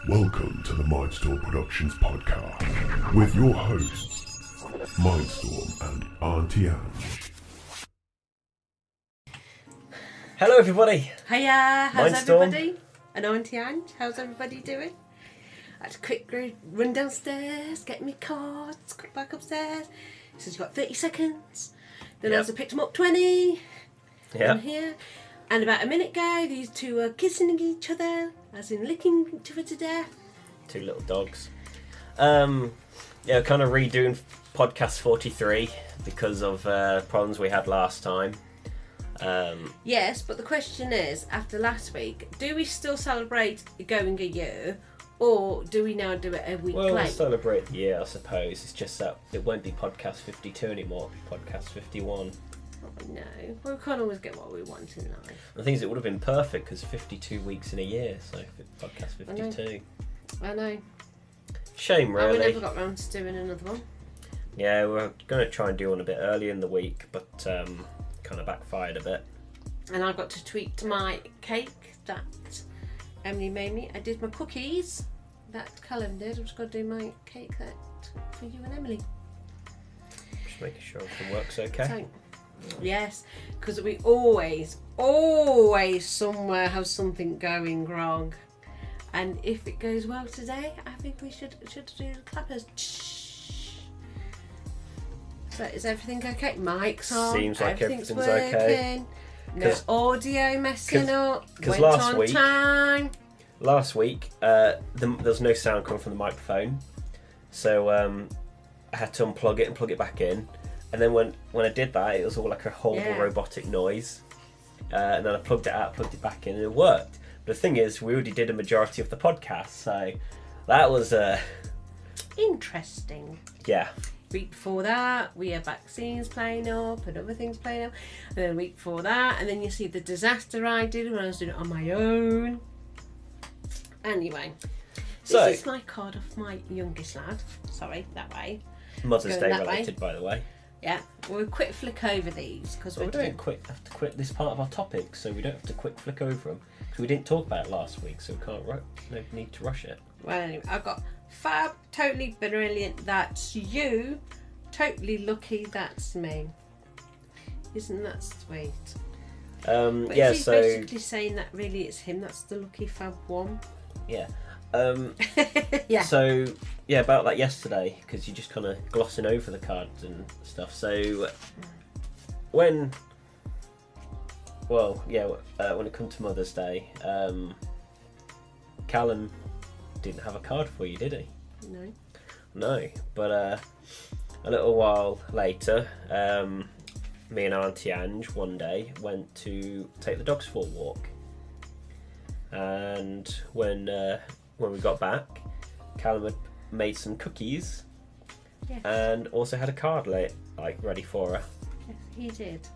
Welcome to the Mindstorm Productions podcast with your hosts, Mindstorm and Auntie Ange. Hello everybody! Hiya, how's Mindstorm. everybody? And Auntie Ange, how's everybody doing? I had a quick run downstairs, get me cards, go back upstairs. He says, you've got 30 seconds. Then as I picked them up 20. Yeah. And here. And about a minute ago, these two are kissing each other, as in licking each other to death. Two little dogs. Yeah, kind of redoing podcast 43 because of problems we had last time. Yes, but the question is, after last week, do we still celebrate going a year, or do we now do it a week Well, we'll late? celebrate the year, I suppose. It's just that it won't be podcast 52 anymore, it'll be podcast 51. No, well, we can't always get what we want in life. The thing is, it would have been perfect because 52 weeks in a year, so podcast 52. I know. Shame, And really. we never got round to doing another one. Yeah, we're going to try and do one a bit early in the week, but kind of backfired a bit. And I got to tweak my cake that Emily made me. I did my cookies that Callum did. I'm just going to do my cake that for you and Emily. Just making sure everything works okay. So, yes, because we always somewhere have something going wrong. And if it goes well today, I think we should do the clappers. So is everything okay? Mic's on. Seems like everything's working. okay. No audio messing up. Because Went last on week, time. there's no sound coming from the microphone, so I had to unplug it and plug it back in. And then when I did that, it was all like a horrible robotic noise. And then I plugged it out, plugged it back in, and it worked. But the thing is, we already did a majority of the podcast, so that was Interesting. yeah. Week before that, we had vaccines playing up and other things playing up. And then a week before that, and then you see the disaster I did when I was doing it on my own. Anyway, So- this is my card of my youngest lad. Sorry, that way. Mother's Going Day that way. related, by the way. Yeah, we'll quick flick over these because We don't have to quit this part of our topic, so we don't have to quick flick over them because we didn't talk about it last week, so we can't. No need to rush it. Well, anyway, I've got fab, totally brilliant. That's you. Totally lucky. That's me. Isn't that sweet? But Yeah. he's So basically saying that really it's him that's the lucky fab one. yeah. Yeah. So yeah, about that yesterday because you're just kind of glossing over the cards and stuff. So when it comes to Mother's Day, Callum didn't have a card for you, did he? No. No, but a little while later, me and Auntie Ange one day went to take the dogs for a walk, and when we got back, Callum had made some cookies Yes. and also had a card ready for her. Yes, he did.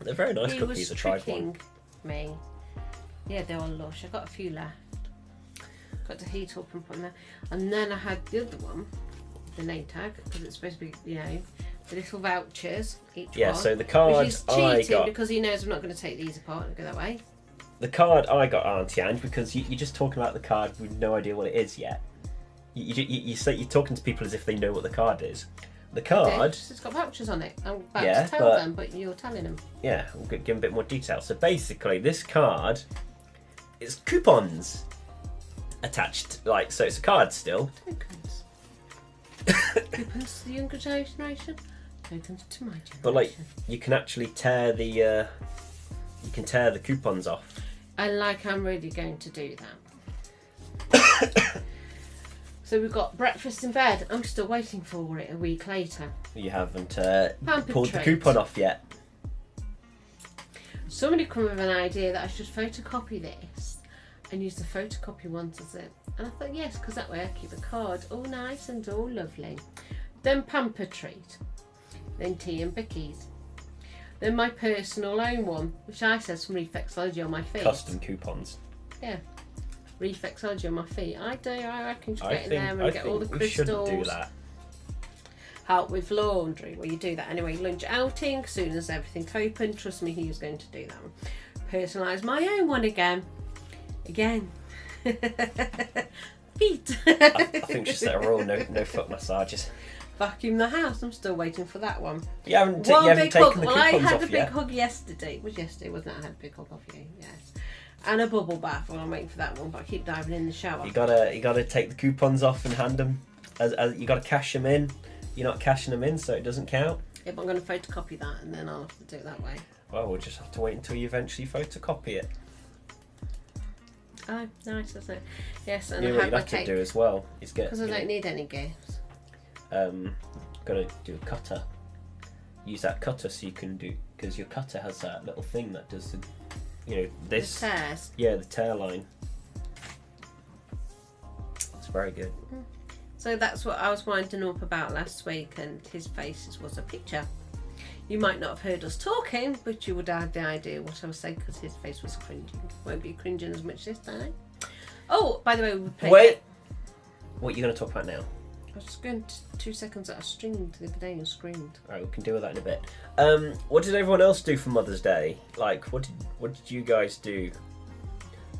They're very nice He cookies. was I tried tricking one. me. Yeah, they were lush. I got a few left. Got to heat up and put them there. And then I had the other one, the name tag, because it's supposed to be, the little vouchers, each Yeah, one. so the card which is I cheating got, because he knows I'm not going to take these apart and go that way. the card I got, Auntie Ange, because you're just talking about the card with no idea what it is yet. You're talking to people as if they know what the card is. The card, It's got vouchers on it. I'm about Yeah, to tell but- them, but you're telling them. yeah, we'll give them a bit more detail. So basically, this card is coupons attached. So it's a card still. Tokens. Coupons to the younger generation. Tokens to my generation. But you can actually tear the coupons off. I'm really going to do that. So we've got breakfast in bed. I'm still waiting for it a week later. You haven't Pampered pulled the treat. coupon off yet. Somebody come with an idea that I should photocopy this and use the photocopy ones as it. And I thought, yes, because that way I keep the card all nice and all lovely. Then pamper treat. Then tea and bickies. Then my personal own one, which I said some reflexology on my feet. Custom coupons. Yeah. Reflexology on my feet. I reckon you should I get in there and get all the we shouldn't do crystals. that. Help with laundry. Well, you do that anyway. Lunch outing, as soon as everything's open. Trust me, he was going to do that one. Personalise my own one again. feet. I think she's set a rule, no foot massages. Vacuum the house. I'm still waiting for that one. You haven't One taken big the hug. coupons Well, I had off a big yet? hug yesterday. It was yesterday, wasn't it? I had a big hug off you. Yes. And a bubble bath. Well, I'm waiting for that one, but I keep diving in the shower. You gotta take the coupons off and hand them. As you gotta cash them in. You're not cashing them in, so it doesn't count. Yeah, but I'm going to photocopy that, and then I'll have to do it that way. Well, we'll just have to wait until you eventually photocopy it. Oh, nice, isn't it? Yes, and You know I what have you'd my have to cake. do as well is get. Because I don't need any gifts. Gotta do a cutter. Use that cutter so you can do, because your cutter has that little thing that does the, this. The tears. Yeah, the tear line. It's very good. So that's what I was winding up about last week, and his face was a picture. You might not have heard us talking, but you would have the idea what I was saying, because his face was cringing. Won't be cringing as much this time. Oh, by the way, we played. Wait! What are you going to talk about now? I was just going 2 seconds that I streamed the other day and screamed. Alright, we can deal with that in a bit. What did everyone else do for Mother's Day? Like, what did you guys do?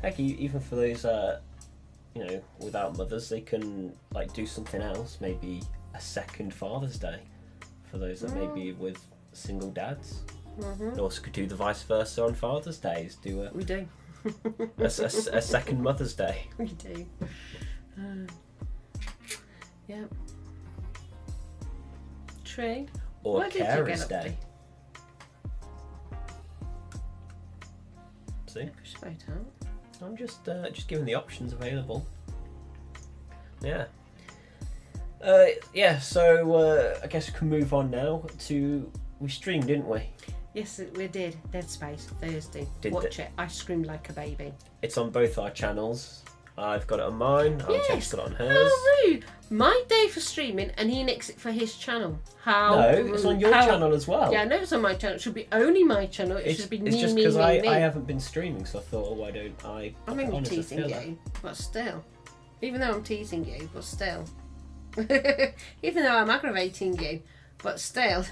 Heck, even for those, without mothers, they can like do something else. Maybe a second Father's Day for those that may be with single dads. And also could do the vice versa on Father's Days. Do We do. a second Mother's Day. We do. Yeah. True. Or What did you Carers get up Day. See? Push the boat out. I'm just giving the options available. Yeah. So I guess we can move on now to... We streamed, didn't we? Yes, we did. Dead Space Thursday. Did Watch it. I screamed like a baby. It's on both our channels. I've got it on mine. Auntie's got it on hers. How rude! My day for streaming, and he nicks it for his channel. How No, rude. it's on your channel as well. Yeah, I know it's on my channel. It should be only my channel. It should be It's me, just me, because me, I me. haven't been streaming, so I thought, why don't I? I'm put it only on as a teasing filler? you, but still. Even though I'm teasing you, but still. Even though I'm aggravating you, but still.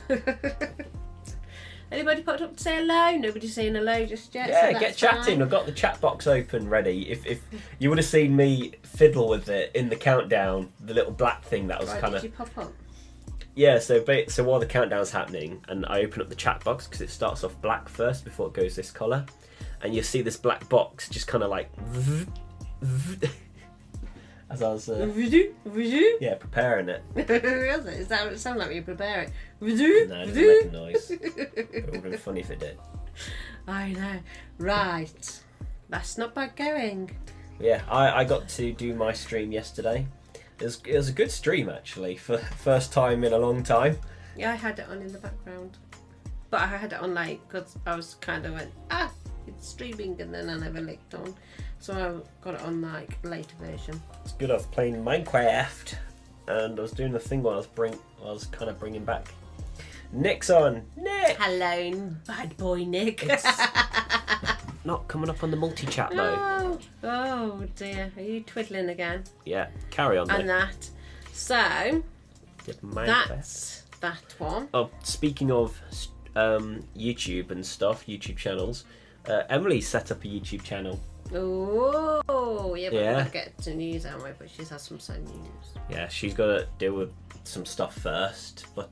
Anybody popped up to say hello? Nobody's saying hello just yet. Yeah, so get that's chatting. fine. I've got the chat box open ready. If you would have seen me fiddle with it in the countdown, the little black thing that was Right, kind did of you pop up? yeah. So while the countdown's happening, and I open up the chat box because it starts off black first before it goes this colour, and you see this black box just kind of like as I was yeah preparing it. Is that what it sounds like when you prepare it? No, it doesn't make a noise. It would have been funny if it did. I know. Right. That's not bad going. Yeah, I got to do my stream yesterday. It was a good stream actually, for first time in a long time. Yeah, I had it on in the background. But I had it on late because I was kind of went, it's streaming, and then I never clicked on. So I got it on like later version. It's good. I was playing Minecraft, and I was doing the thing where I was kind of bringing back. Nick's on. Nick. Hello, bad boy Nick. It's not coming up on the multi-chat though. Oh dear, are you twiddling again? Yeah, carry on. And Nick. that. So Yeah, Minecraft. that's that one. Oh, speaking of YouTube and stuff, YouTube channels. Emily set up a YouTube channel. Oh, yeah, but Yeah. we're going to get to news, aren't we? But she's had some sad news. Yeah, she's got to deal with some stuff first. But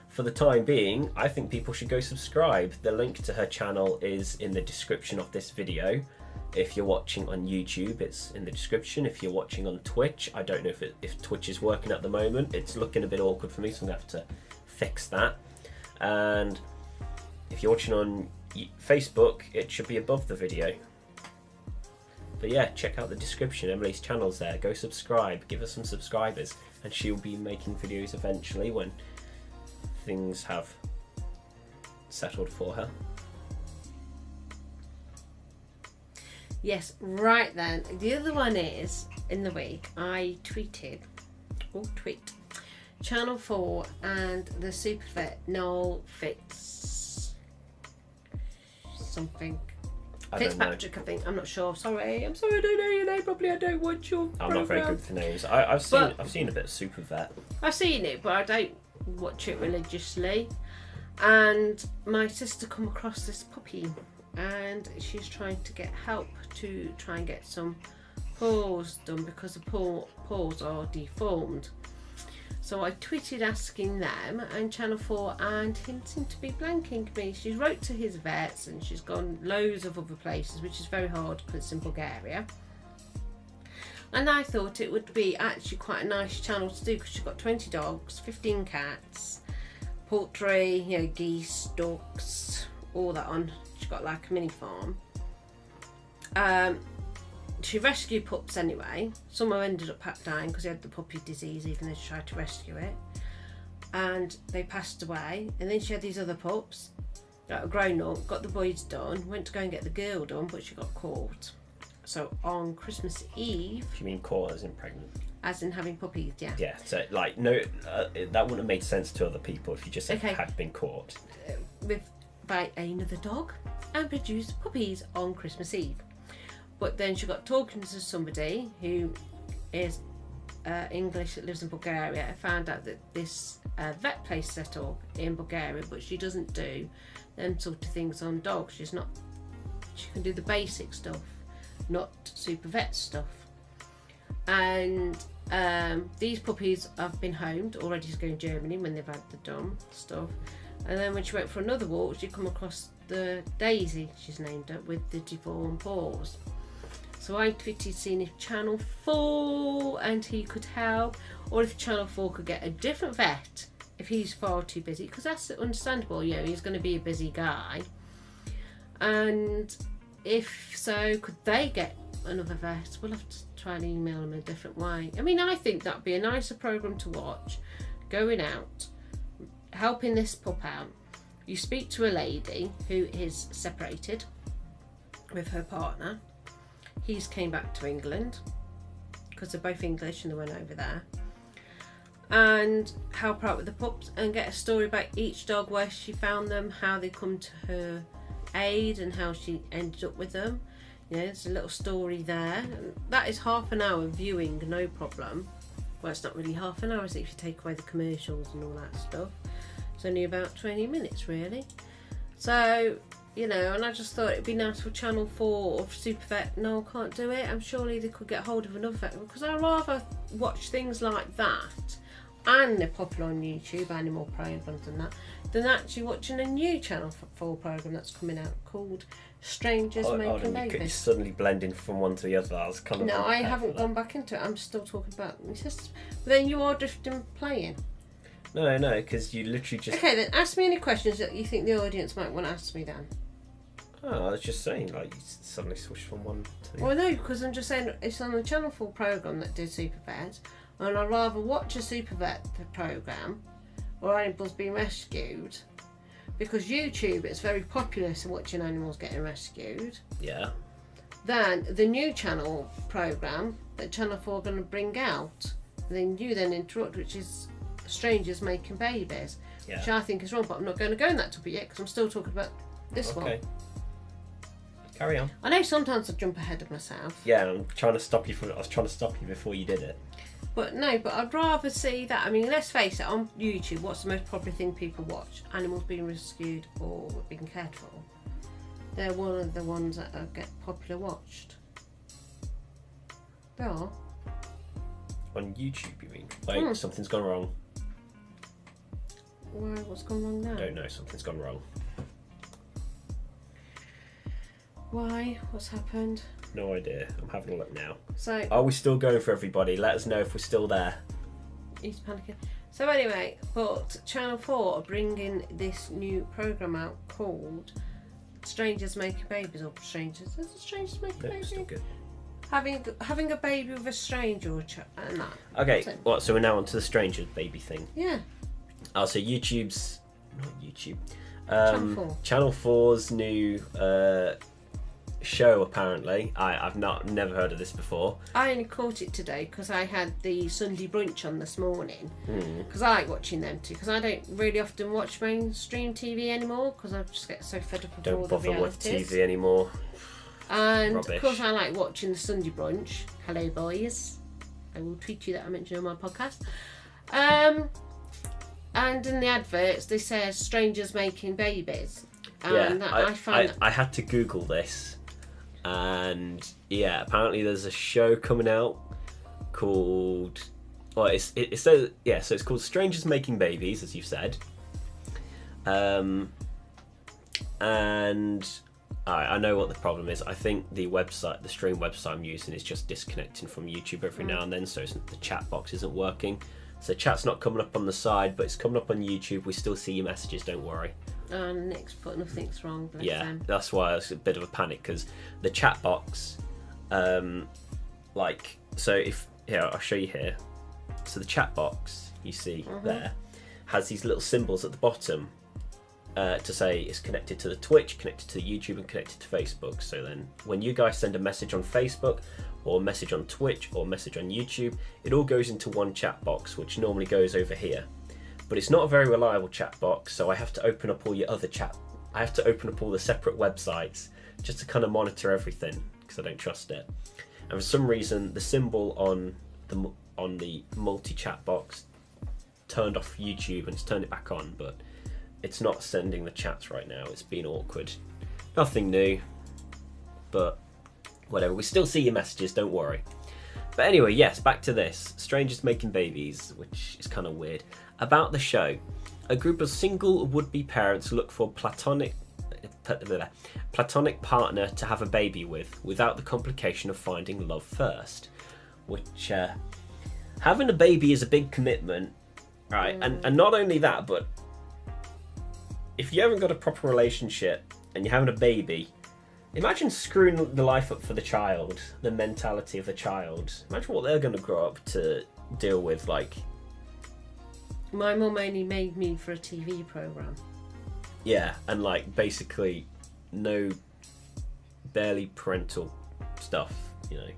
for the time being, I think people should go subscribe. The link to her channel is in the description of this video. If you're watching on YouTube, it's in the description. If you're watching on Twitch, I don't know if Twitch is working at the moment. It's looking a bit awkward for me, so I'm going to have to fix that. And if you're watching on Facebook, it should be above the video. But yeah, check out the description. Emily's channel's there. Go subscribe. Give her some subscribers, and she'll be making videos eventually when things have settled for her. Yes, right then. The other one is, in the week, I tweet Channel 4 and the Supervet Noel Fitz something. Fitzpatrick, I think. I'm not sure. Sorry. I'm sorry, I don't know your name. Probably I don't watch your I'm not very good for names. I've seen a bit of Supervet. I've seen it, but I don't watch it religiously. And my sister come across this puppy, and she's trying to get help to try and get some paws done because the paws are deformed. So I tweeted asking them, and Channel 4 and him seem to be blanking me. She wrote to his vets and she's gone loads of other places, which is very hard because it's in Bulgaria. And I thought it would be actually quite a nice channel to do because she's got 20 dogs, 15 cats, poultry, you know, geese, ducks, all that on. She's got like a mini farm. She rescued pups anyway. Some have ended up dying because they had the puppy disease, even though she tried to rescue it. And they passed away. And then she had these other pups that were grown up, got the boys done, went to go and get the girl done, but she got caught. So on Christmas Eve... You mean caught as in pregnant? As in having puppies, yeah. Yeah, so like, no, that wouldn't have made sense to other people if you just said had been caught. By another dog and produced puppies on Christmas Eve. But then she got talking to somebody who is English that lives in Bulgaria and found out that this vet place set up in Bulgaria, but she doesn't do them sort of things on dogs. She can do the basic stuff, not super vet stuff. And these puppies have been homed already to go in Germany when they've had the done stuff. And then when she went for another walk, she come across the Daisy, she's named her, with the deformed paws. So I tweeted seeing if Channel 4 and he could help, or if Channel 4 could get a different vet if he's far too busy, because that's understandable, you know, he's going to be a busy guy. And if so, could they get another vet? We'll have to try and email them a different way. I mean, I think that'd be a nicer programme to watch, going out, helping this pup out. You speak to a lady who is separated with her partner. He's came back to England because they're both English and they went over there, and help out with the pups and get a story about each dog, where she found them, how they come to her aid and how she ended up with them. You know, there's a little story there. That is half an hour viewing, no problem. Well, it's not really half an hour, is it, if you take away the commercials and all that stuff. It's only about 20 minutes really. So, you know, and I just thought it'd be nice for Channel 4 or Supervet. No, I can't do it. I'm surely they could get hold of another vet, because I'd rather watch things like that, and they're popular on YouTube, animal programs and that, than actually watching a new Channel 4 program that's coming out called Strangers Making Babies. You're suddenly blending from one to the other. I was kind of no, I haven't gone back into it. I'm still talking about my sisters. But then you are drifting playing. No, because you literally just... Okay, then ask me any questions that you think the audience might want to ask me then. Oh, I was just saying, like, you suddenly switched from one to... Well, no, because I'm just saying it's on the Channel 4 programme that did Supervet, and I'd rather watch a Supervet programme or animals being rescued, because YouTube, it's very popular to watching animals getting rescued. Yeah. Than the new channel programme that Channel 4 are going to bring out, and then you then interrupt, which is Strangers Making Babies, which I think is wrong, but I'm not going to go in that topic yet because I'm still talking about this one. Carry on. I know sometimes I jump ahead of myself. Yeah, I'm trying to stop you I was trying to stop you before you did it. But no, but I'd rather see that. I mean, let's face it, on YouTube, what's the most popular thing people watch? Animals being rescued or being cared for. They're one of the ones that get popular watched. They are. On YouTube, you mean? Like, something's gone wrong. Why? What's gone wrong now? I don't know, something's gone wrong. Why? What's happened? No idea. I'm having a look now. So, are we still going for everybody? Let us know if we're still there. He's panicking. So anyway, but Channel 4 are bringing this new programme out called Strangers Making Babies, or Strangers. Is it Strangers Making Babies? Still good. Having a baby with a stranger and that. Okay, so we're now on to the stranger baby thing. Yeah. Oh, so YouTube's... Not YouTube. Channel 4. Channel 4's new... show, apparently. I've never heard of this before. I only caught it today because I had the Sunday brunch on this morning, because I like watching them too, because I don't really often watch mainstream TV anymore because I just get so fed up with all the realities. Don't bother with TV anymore. And rubbish. Of course I like watching the Sunday brunch. Hello boys, I will tweet you that I mentioned on my podcast. And in the adverts they say strangers making babies, and I had to Google this. And yeah, apparently there's a show coming out called, well, so it's called Strangers Making Babies, as you said. And I know what the problem is. I think the stream website I'm using is just disconnecting from YouTube every now and then, so the chat box isn't working. So chat's not coming up on the side, but it's coming up on YouTube. We still see your messages, don't worry. And Nick's put nothing's wrong, bless him. That's why it's a bit of a panic, because the chat box, so I'll show you here. So the chat box, you see there, has these little symbols at the bottom to say it's connected to the Twitch, connected to YouTube, and connected to Facebook. So then when you guys send a message on Facebook, or a message on Twitch, or a message on YouTube, it all goes into one chat box, which normally goes over here. But it's not a very reliable chat box, so I have to open up all your other I have to open up all the separate websites just to kind of monitor everything, because I don't trust it. And for some reason, the symbol on the multi-chat box turned off YouTube, and it's turned it back on, but it's not sending the chats right now. It's been awkward. Nothing new, but whatever. We still see your messages, don't worry. But anyway, yes, back to this. Strangers Making Babies, which is kind of weird. About the show, a group of single would-be parents look for platonic partner to have a baby with, without the complication of finding love first. Which, having a baby is a big commitment, right? And not only that, but if you haven't got a proper relationship and you're having a baby, imagine screwing the life up for the child, the mentality of the child. Imagine what they're going to grow up to deal with, like... My mum only made me for a TV programme. Yeah, and like basically barely parental stuff, you know.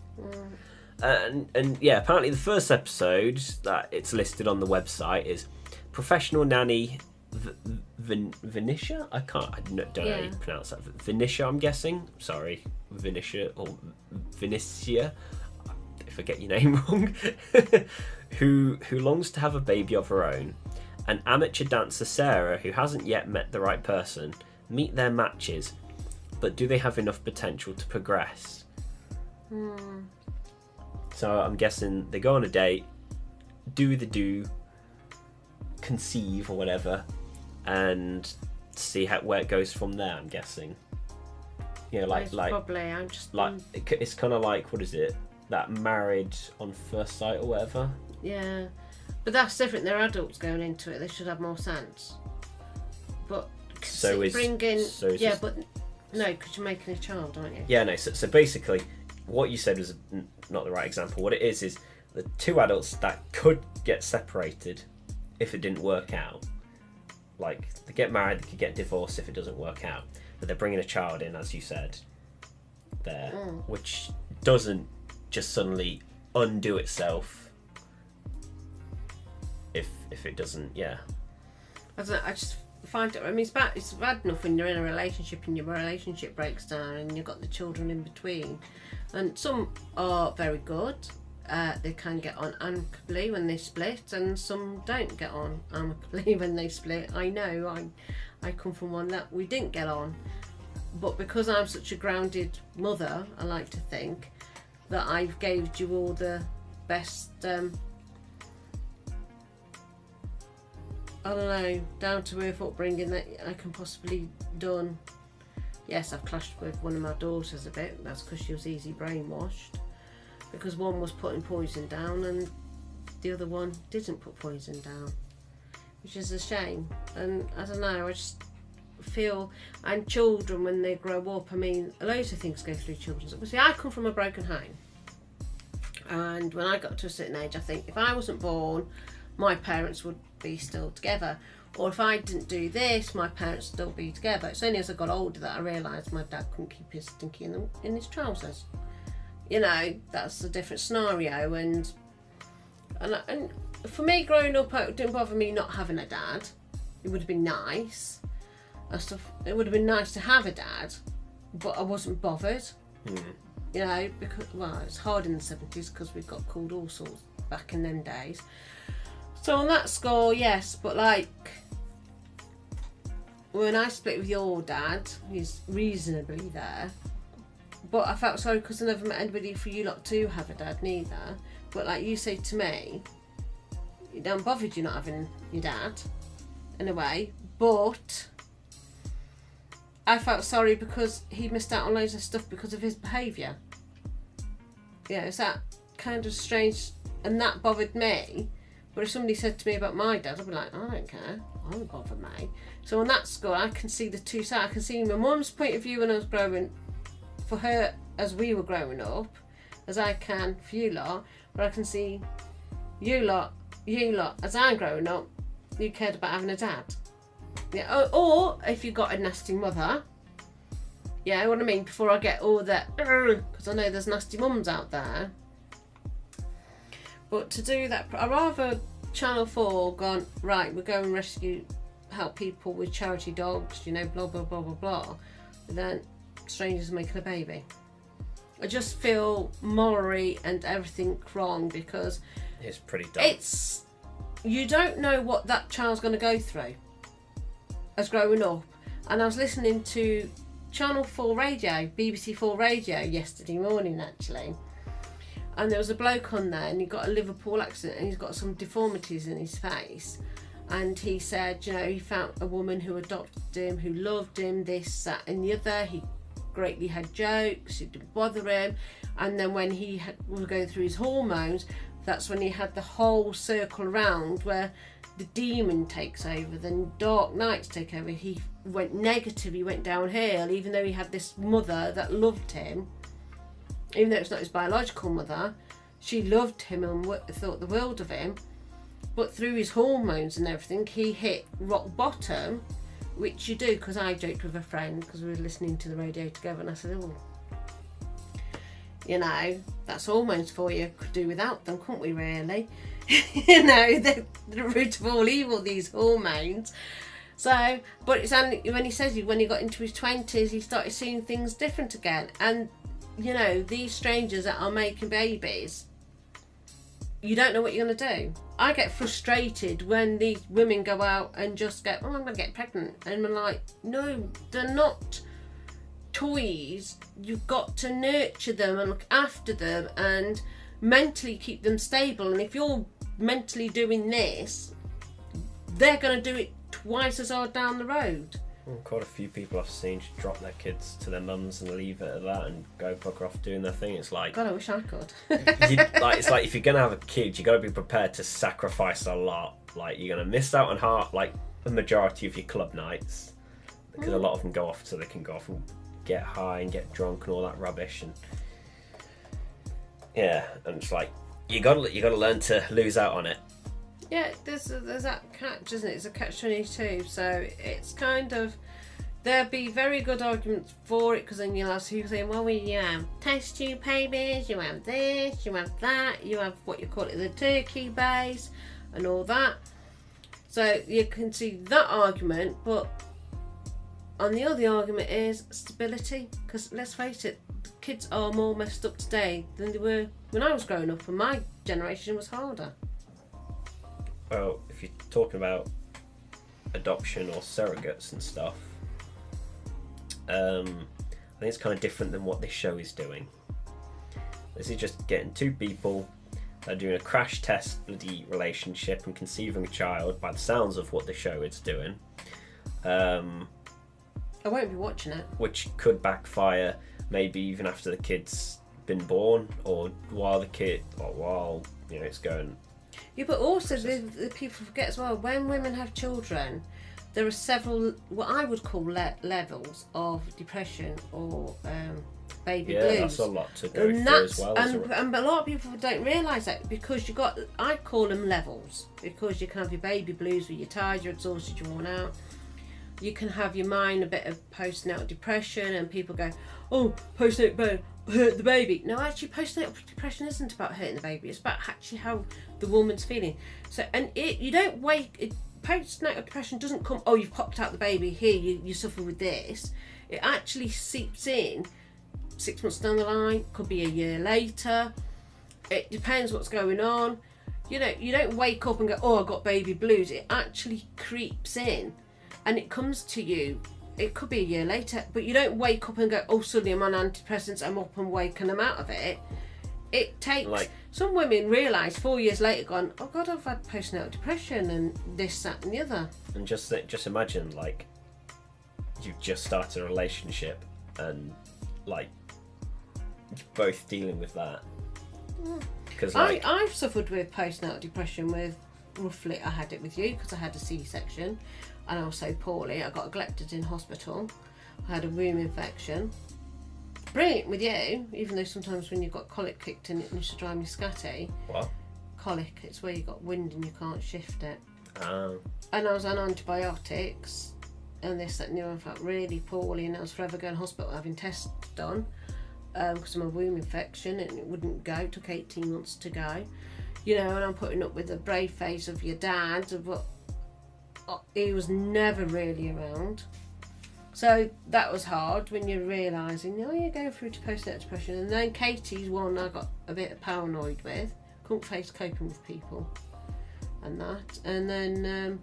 And yeah, apparently the first episode that it's listed on the website is Professional Nanny Venetia? I don't know how you pronounce that. Venetia, I'm guessing. Sorry, Venetia or Venetia, if I get your name wrong. who longs to have a baby of her own. And amateur dancer Sarah, who hasn't yet met the right person, meet their matches, but do they have enough potential to progress? So I'm guessing they go on a date, conceive or whatever, and see where it goes from there. I'm guessing. You know, like probably. I'm just it's kind of like, what is it? That Married on First Sight or whatever. Yeah, but that's different. They're adults going into it. They should have more sense. But but no, because you're making a child, aren't you? Yeah, no. So basically, what you said was not the right example. What it is the two adults that could get separated if it didn't work out. Like, they get married, they could get divorced if it doesn't work out. But they're bringing a child in, as you said, there, which doesn't just suddenly undo itself if it doesn't, yeah. I don't know, I just find it, I mean, it's bad enough when you're in a relationship and your relationship breaks down and you've got the children in between. And some are very good. They can get on amicably when they split, and some don't get on amicably when they split. I know, I come from one that we didn't get on, but because I'm such a grounded mother, I like to think that I've gave you all the best, I don't know, down to earth upbringing that I can possibly done. Yes, I've clashed with one of my daughters a bit. That's because she was easy brainwashed. Because one was putting poison down and the other one didn't put poison down, which is a shame. And I don't know, I just feel, and children when they grow up, I mean, loads of things go through children's. See, I come from a broken home, and when I got to a certain age, I think if I wasn't born, my parents would be still together, or if I didn't do this, my parents would still be together. It's only as I got older that I realised my dad couldn't keep his stinky in his trousers. You know, that's a different scenario, and for me growing up, it didn't bother me not having a dad. It would have been nice. It would have been nice to have a dad, but I wasn't bothered. You know, because, well, it's hard in the 70s because we got called all sorts back in them days. So on that score, yes, but like when I split with your dad, he's reasonably there. But I felt sorry because I never met anybody for you lot to have a dad neither. But like you say to me, you don't bothered you not having your dad, in a way. But I felt sorry because he missed out on loads of stuff because of his behaviour. Yeah, it's that kind of strange, and that bothered me. But if somebody said to me about my dad, I'd be like, I don't care, I don't bother me. So on that score, I can see the two sides. I can see my mum's point of view when I was growing, for her as we were growing up, as I can for you lot. But I can see you lot as I'm growing up, you cared about having a dad. Yeah, or if you got a nasty mother. Yeah, what I mean, before I get all that, because I know there's nasty mums out there. But to do that, I'd rather Channel 4 gone, right, we're going rescue, help people with charity dogs, you know, blah, blah, blah, blah, blah, than strangers making a baby. I just feel morally and everything wrong because it's pretty dumb. You don't know what that child's going to go through as growing up. And I was listening to Channel 4 radio, BBC 4 radio yesterday morning actually, and there was a bloke on there and he got a Liverpool accent and he's got some deformities in his face, and he said, you know, he found a woman who adopted him, who loved him, this, that and the other. He greatly had jokes, it didn't bother him, and then when he was going through his hormones, that's when he had the whole circle around where the demon takes over, then dark nights take over. He went negative, he went downhill, even though he had this mother that loved him, even though it's not his biological mother. She loved him and thought the world of him, but through his hormones and everything, he hit rock bottom, which you do, because I joked with a friend, because we were listening to the radio together, and I said, oh, you know, that's hormones for you, could do without them, couldn't we really? You know, they're the root of all evil, these hormones. So, but it's only when he says when he got into his 20s, he started seeing things different again. And, you know, these strangers that are making babies, you don't know what you're going to do. I get frustrated when these women go out and just go, oh, I'm going to get pregnant. And I'm like, no, they're not toys. You've got to nurture them and look after them and mentally keep them stable. And if you're mentally doing this, they're going to do it twice as hard down the road. Quite a few people I've seen just drop their kids to their mums and leave it at that and go bugger off doing their thing. It's like, God, I wish I could. It's like if you're gonna have a kid, you got to be prepared to sacrifice a lot. Like, you're gonna miss out on like the majority of your club nights, because a lot of them go off so they can go off and get high and get drunk and all that rubbish. And yeah, and it's like you got to learn to lose out on it. Yeah, there's that catch, isn't it? It's a catch-22. So it's kind of, there'll be very good arguments for it, because then you'll have people saying, well, we test tube babies, you have this, you have that, you have what you call it, the turkey base, and all that. So you can see that argument, but on the other argument is stability, because let's face it, kids are more messed up today than they were when I was growing up, and my generation was harder. Well, if you're talking about adoption or surrogates and stuff, I think it's kind of different than what this show is doing. This is just getting two people that are doing a crash test bloody relationship and conceiving a child, by the sounds of what the show is doing. I won't be watching it. Which could backfire maybe even after the kid's been born, or while it's going. Yeah, but also the people forget as well, when women have children, there are several, what I would call levels of depression or baby blues. Yeah, that's a lot to go through as well. And a lot of people don't realise that, because I call them levels, because you can have your baby blues where you're tired, you're exhausted, you're worn out. You can have your mind a bit of postnatal depression, and people go, oh, postnatal hurt the baby. No, actually, postnatal depression isn't about hurting the baby. It's about actually how the woman's feeling. So, and you don't postnatal depression doesn't come, oh, you've popped out the baby, here, you suffer with this. It actually seeps in 6 months down the line, could be a year later. It depends what's going on. You know, you don't wake up and go, oh, I got baby blues. It actually creeps in, and it comes to you it could be a year later, but you don't wake up and go, oh, suddenly I'm on antidepressants, I'm up and waking them out of it. It takes... some women realise 4 years later, gone, oh God, I've had postnatal depression and this, that and the other. And just imagine, like, you've just started a relationship and, like, you're both dealing with that. Because like, I've suffered with postnatal depression with, roughly, I had it with you because I had a C-section and I was so poorly. I got neglected in hospital. I had a womb infection. Brilliant with you, even though sometimes when you've got colic kicked in, it used to drive me scatty. What? Colic, it's where you've got wind and you can't shift it. Oh. And I was on antibiotics and this, that and the other. I felt really poorly and I was forever going to hospital having tests done because of my womb infection and it wouldn't go. It took 18 months to go. You know, and I'm putting up with the brave face of your dad, but he was never really around. So that was hard when you're realising, oh, you're going through to postnatal depression. And then Katie's one I got a bit paranoid with. Couldn't face coping with people and that. And then,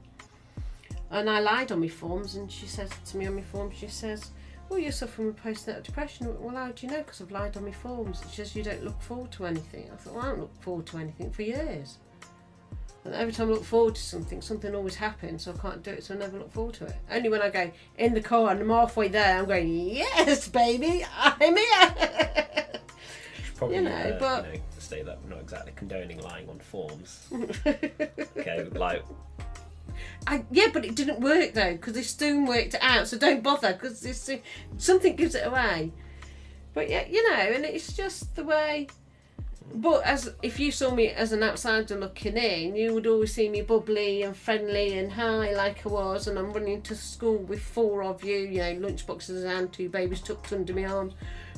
and I lied on my forms and she says to me on my forms, she says, oh, you're suffering with postnatal depression. I went, well, how do you know? Because I've lied on my forms. She says, you don't look forward to anything. I thought, well, I don't look forward to anything for years. And every time I look forward to something, something always happens, so I can't do it, so I never look forward to it. Only when I go in the car and I'm halfway there, I'm going, yes, baby, I'm here. Probably, say that we're not exactly condoning lying on forms. Okay, like... yeah, but it didn't work though, because they soon worked it out, so don't bother, because something gives it away. But yeah, you know, and it's just the way... But if you saw me as an outsider looking in, you would always see me bubbly and friendly and hi like I was, and I'm running to school with 4 of you, you know, lunchboxes and 2 babies tucked under my arms,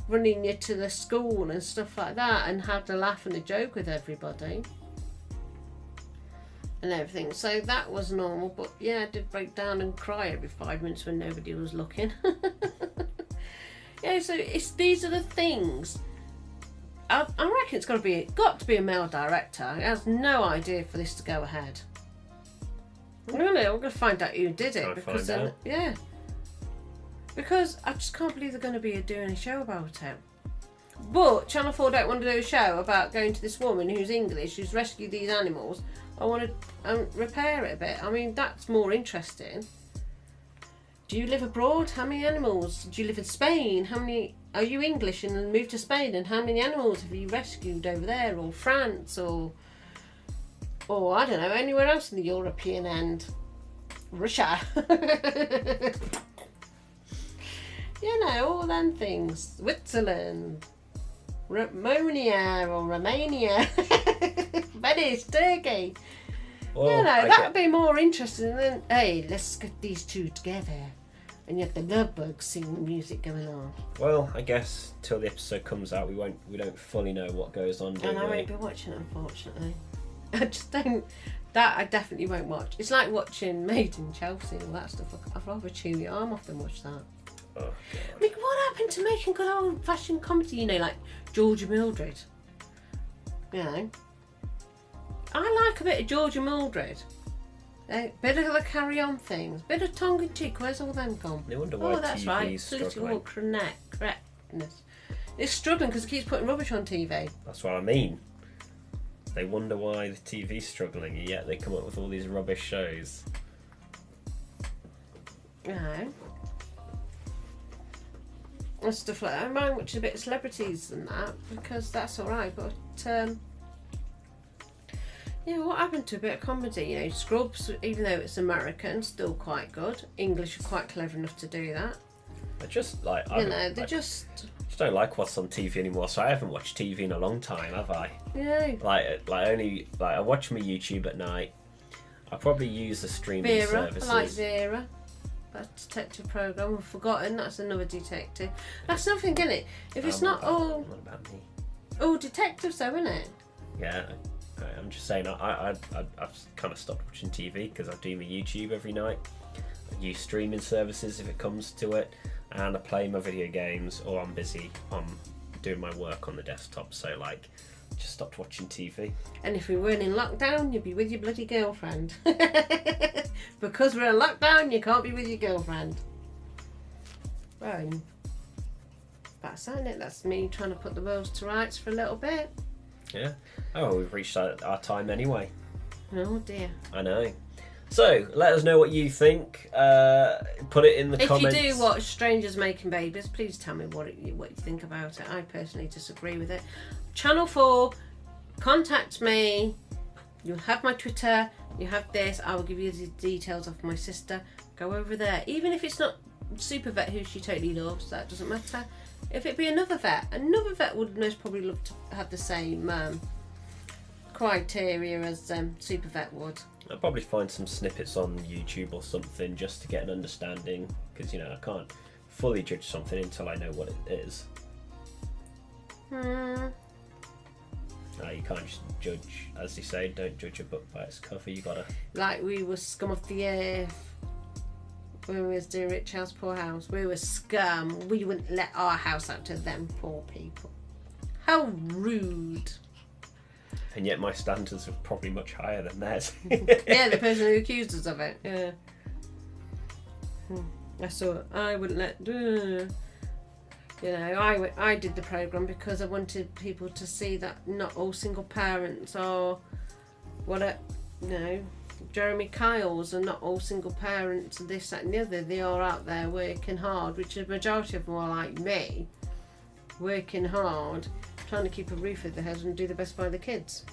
running you to the school and stuff like that, and had a laugh and a joke with everybody and everything. So that was normal, but yeah, I did break down and cry every 5 minutes when nobody was looking. Yeah, so these are the things. I reckon it's got to be a male director. He has no idea for this to go ahead. Really, I'm going to find out who did it because because I just can't believe they're going to be doing a show about it. But Channel 4 don't want to do a show about going to this woman who's English, who's rescued these animals. I want to repair it a bit. I mean, that's more interesting. Do you live abroad? How many animals? Do you live in Spain? How many... Are you English and moved to Spain? And how many animals have you rescued over there? Or France? Or I don't know, anywhere else in the European end? Russia. You know, all them things. Switzerland. Romania or Romania. Venice, Turkey. Well, you know, that would be more interesting than, hey, let's get these two together. And you have the lovebug singing music going on. Well, I guess till the episode comes out, we don't fully know what goes on. And I won't be watching it, unfortunately. I just don't. That I definitely won't watch. It's like watching Made in Chelsea and all that stuff. I'd rather chew your arm off than watch that. Oh, God. I mean, what happened to making good old-fashioned comedy? You know, like Georgia Mildred. You know, I like a bit of Georgia Mildred. Bit of the Carry On things, bit of tongue in cheek. Where's all them gone? They wonder why that's TV's right. struggling. Correctness. It's struggling because it keeps putting rubbish on TV. That's what I mean. They wonder why the TV's struggling, and yet they come up with all these rubbish shows. No. And stuff like that. I mind watching a bit of celebrities and that because that's alright, but yeah, what happened to a bit of comedy? You know, Scrubs, even though it's American, still quite good. English are quite clever enough to do that. I just like they just don't like what's on TV anymore. So I haven't watched TV in a long time, have I? Yeah. Only I watch my YouTube at night. I probably use the streaming services. I like Vera. That detective program. I've forgotten. That's another detective. That's nothing, isn't it? If it's not all. Not about me. Oh, detectives, though, isn't it? Yeah. I'm just saying, I've kind of stopped watching TV because I do my YouTube every night. I use streaming services if it comes to it, and I play my video games, or I'm busy doing my work on the desktop. So, like, just stopped watching TV. And if we weren't in lockdown, you'd be with your bloody girlfriend. Because we're in lockdown, you can't be with your girlfriend. Well, that's it. That's me trying to put the world to rights for a little bit. Yeah. Oh, we've reached our time anyway. Oh dear. I know. So, let us know what you think. Put it in the comments. If you do watch Strangers Making Babies, please tell me what you think about it. I personally disagree with it. Channel 4, contact me. You have my Twitter. You have this. I will give you the details of my sister. Go over there. Even if it's not Supervet, who she totally loves, that doesn't matter. If it be another vet would most probably love to have the same criteria as Supervet would. I'll probably find some snippets on YouTube or something just to get an understanding, because I can't fully judge something until I know what it is. No, you can't just judge, as they say, don't judge a book by its cover. You gotta. Like we were scum of the earth when we was doing Rich House Poor House. We were scum. We wouldn't let our house out to them poor people. How rude. And yet my standards are probably much higher than theirs. Yeah, the person who accused us of it. Yeah. I saw it. I wouldn't let... I did the programme because I wanted people to see that not all single parents are... Jeremy Kyles are not all single parents and this, that and the other. They are out there working hard, which the majority of them are like me. Working hard, trying to keep a roof over their head and do the best by the kids.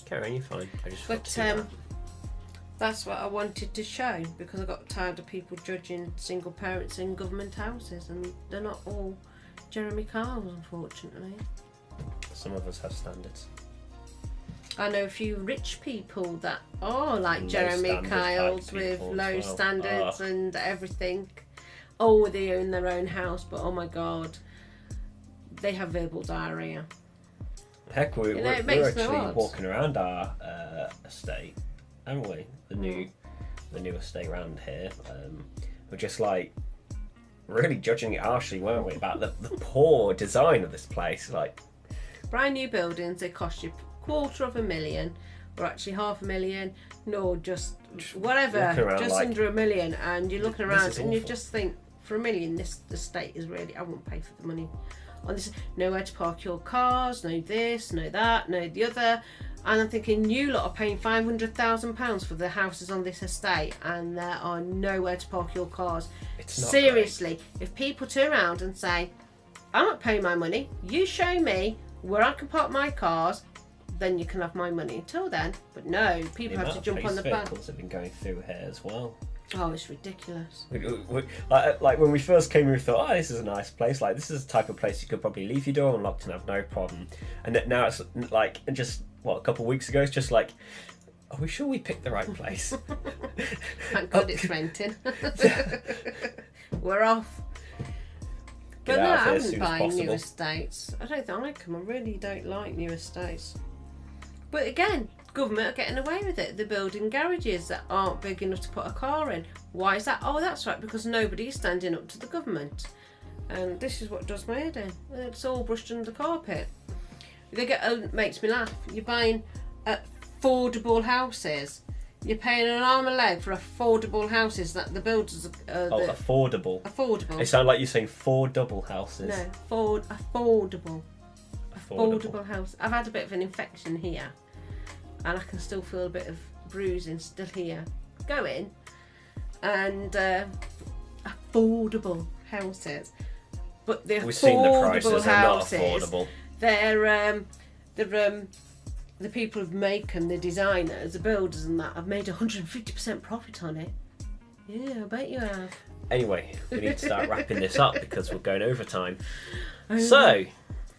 Karen, you're fine. But that's what I wanted to show, because I got tired of people judging single parents in government houses, and they're not all Jeremy Kyles, unfortunately. Some of us have standards. I know a few rich people that are like Jeremy Kyles with low standards and everything. Oh, they own their own house, but oh my god, they have verbal diarrhea. Heck, we're actually walking around our estate, haven't we? The new estate around here. We're just like really judging it harshly, weren't we? About the poor design of this place. Like brand new buildings, they cost you $250,000, or actually $500,000. No, just whatever, just like, under $1 million, and you're looking around and you just think, for $1 million, this estate is really. I won't pay for the money. On this, nowhere to park your cars, no this, no that, no the other, and I'm thinking you lot are paying £500,000 for the houses on this estate, and there are nowhere to park your cars. Seriously, great. If people turn around and say, "I'm not paying my money. You show me where I can park my cars, then you can have my money." Until then, but no, people have to jump on the plan. Vehicles have been going through here as well. Oh, it's ridiculous. Like when we first came here, we thought, oh, this is a nice place. Like, this is the type of place you could probably leave your door unlocked and have no problem. And now it's like, just, a couple of weeks ago, it's just like, are we sure we picked the right place? Thank God it's renting. We're off. But no, I wouldn't buy new estates. I don't like them. I really don't like new estates. But again, government are getting away with it. They're building garages that aren't big enough to put a car in. Why is that? Oh, that's right, because nobody's standing up to the government. And this is what does my head in. It's all brushed under the carpet. Makes me laugh. You're buying affordable houses. You're paying an arm and a leg for affordable houses that the builders affordable. Affordable. It sounds like you're saying 4 double houses. No, affordable house. I've had a bit of an infection here, and I can still feel a bit of bruising still here. Go in, and affordable houses, but the We've seen the prices. Houses, they're not affordable. The people who make them, the designers, the builders and that, have made 150% profit on it. Yeah, I bet you have. Anyway, we need to start wrapping this up because we're going over time. So,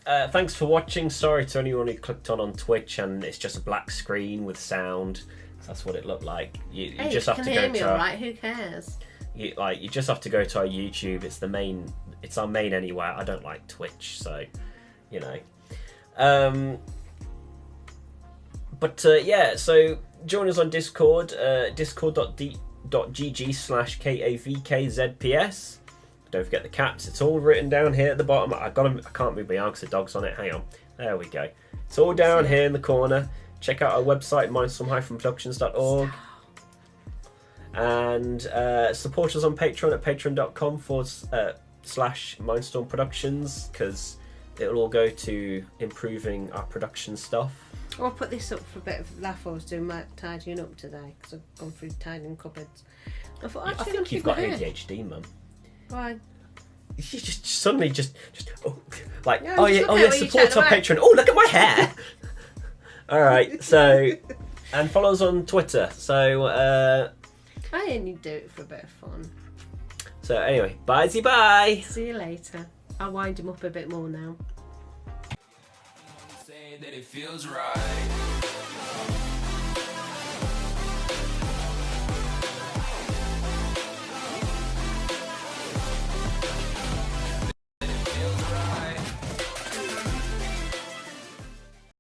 thanks for watching. Sorry to anyone who clicked on Twitch and it's just a black screen with sound. That's what it looked like. You just have to go hear me all right. Who cares? You just have to go to our YouTube. It's our main anyway. I don't like Twitch, so so join us on Discord, discord.gg/KAVKZPS. Don't forget the caps, it's all written down here at the bottom. I can't move my arm because the dog's on it. Hang on. There we go. It's all down here in the corner. Check out our website, mindstorm-productions.org. And support us on Patreon at patreon.com/ Mindstorm Productions, because it'll all go to improving our production stuff. I'll put this up for a bit of laugh. I was doing my tidying up today because I've gone through tidying cupboards. I thought, I actually, think you've got ADHD, Mum. Why? You just suddenly just like, Yeah, oh yeah, support our Patreon. Oh, look at my hair. All right, so and follow us on Twitter. So I only do it for a bit of fun. so anyway, bye. See you later. I'll wind him up a bit more now. Say that it feels right.